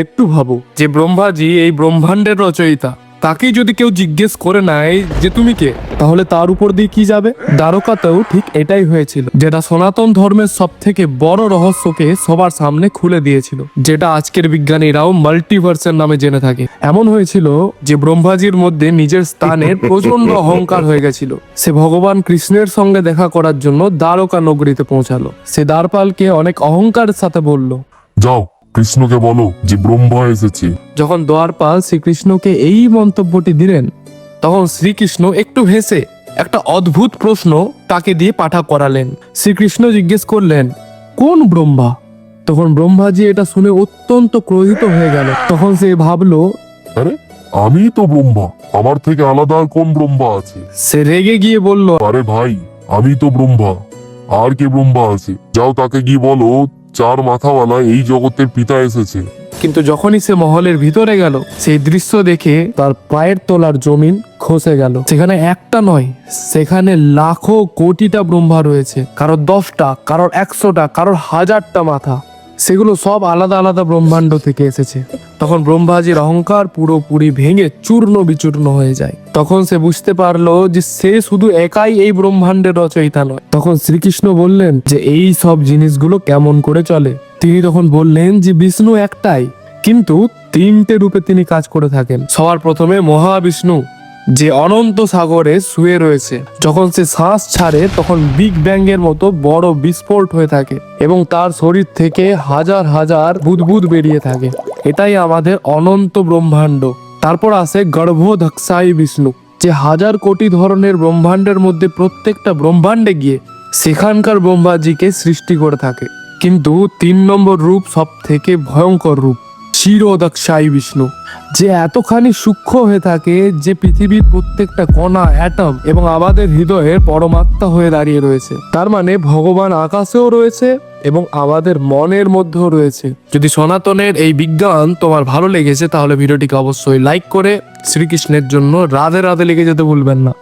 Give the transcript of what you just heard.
একটু ভাবো, যে ব্রহ্মাজি এই ব্রহ্মাণ্ডের রচয়িতা, তাকেই যদি কেউ জিজ্ঞেস করে নেয় যে তুমি কে, তাহলে তার উপর দিয়ে কি যাবে? দ্বারকাতেও ঠিক এটাই হয়েছিল, যেটা সনাতন ধর্মের সব থেকে বড় রহস্যকে সবার সামনে খুলে দিয়েছিল, যেটা আজকের বিজ্ঞানীরাও মাল্টিভার্সের নামে জেনে থাকে। এমন হয়েছিল যে ব্রহ্মাজির মধ্যে নিজের স্থানের প্রচন্ড অহংকার হয়ে গেছিল। সে ভগবান কৃষ্ণের সঙ্গে দেখা করার জন্য দ্বারকা নগরীতে পৌঁছালো। সে দ্বারপালকে অনেক অহংকারের সাথে বলল, যাও, কৃষ্ণকে বলো যে ব্রহ্মা এসেছে। যখন দ্বারপাল শ্রীকৃষ্ণকে এই মন্তব্যটি দিলেন, তখন শ্রীকৃষ্ণ একটু হেসে একটা অদ্ভুত প্রশ্ন তাকে দিয়ে পাঠা করালেন। শ্রীকৃষ্ণ জিজ্ঞেস করলেন, কোন ব্রহ্মা? তখন ব্রহ্মাজি এটা শুনে অত্যন্ত ক্রোধিত হয়ে গেল। তখন সে ভাবলো, আরে, আমি তো ব্রহ্মা, আমার থেকে আলাদা আর কোন ব্রহ্মা আছে? সে রেগে গিয়ে বলল, আরে ভাই, আমি তো ব্রহ্মা, আর কে ব্রহ্মা আছে? যাও, তাকে গিয়ে বলো চার মাথাওয়ালা এই জগতের পিতা এসেছে। কিন্তু যখনই সে মহলের ভিতরে গেল, সেই দৃশ্য দেখে তার পায়ের তলার জমিন খসে গেল। সেখানে একটা নয়, সেখানে লাখো কোটিটা ব্রহ্মা রয়েছে। কারোর 10টা, কারোর 100টা, কারোর 1000টা মাথা। সেগুলো সব আলাদা আলাদা ব্রহ্মাণ্ড থেকে এসেছে। তখন ব্রহ্মাজির অহংকার পুরোপুরি ভেঙে চূর্ণ বিচূর্ণ হয়ে যায়। তখন সে বুঝতে পারলো যে সে শুধু একাই এই ব্রহ্মাণ্ডের রচয়িতা নয়। তখন শ্রীকৃষ্ণ বললেন যে এই সব জিনিসগুলো কেমন করে চলে। তিনি তখন বললেন যে বিষ্ণু একটাই, কিন্তু 3টে রূপে তিনি কাজ করে থাকেন। সবার প্রথমে মহাবিষ্ণু, যে অনন্ত সাগরে শুয়ে রয়েছে। যখন সে শ্বাস ছাড়ে তখন বিগ ব্যাং এর মতো বড় বিস্ফোট হয়ে থাকে এবং তার শরীর থেকে হাজার হাজার বুদবুদ বেরিয়ে থাকে। এটাই আমাদের অনন্ত ব্রহ্মাণ্ড। তারপর আসে গর্ভোদক্ষায়ী বিষ্ণু, যে হাজার কোটি ধরনের ব্রহ্মাণ্ডের মধ্যে প্রত্যেকটা ব্রহ্মাণ্ডে গিয়ে সেখানকার ব্রহ্মাজিকে সৃষ্টি করে থাকে। কিন্তু 3 নম্বর রূপ সব থেকে ভয়ঙ্কর রূপ, ক্ষীরোদক্ষায়ী বিষ্ণু, যে এতখানি সূক্ষ্ম হয়ে থাকে যে পৃথিবীর প্রত্যেকটা কণা, অ্যাটম এবং আমাদের হৃদয়ের পরমাত্মা হয়ে দাঁড়িয়ে রয়েছে। তার মানে ভগবান আকাশেও রয়েছে এবং আমাদের মনের মধ্যেও রয়েছে। যদি সনাতনের এই বিজ্ঞান তোমার ভালো লেগেছে, তাহলে ভিডিওটিকে অবশ্যই লাইক করে শ্রীকৃষ্ণের জন্য রাধে রাধে লিখে যেতে ভুলবেন না।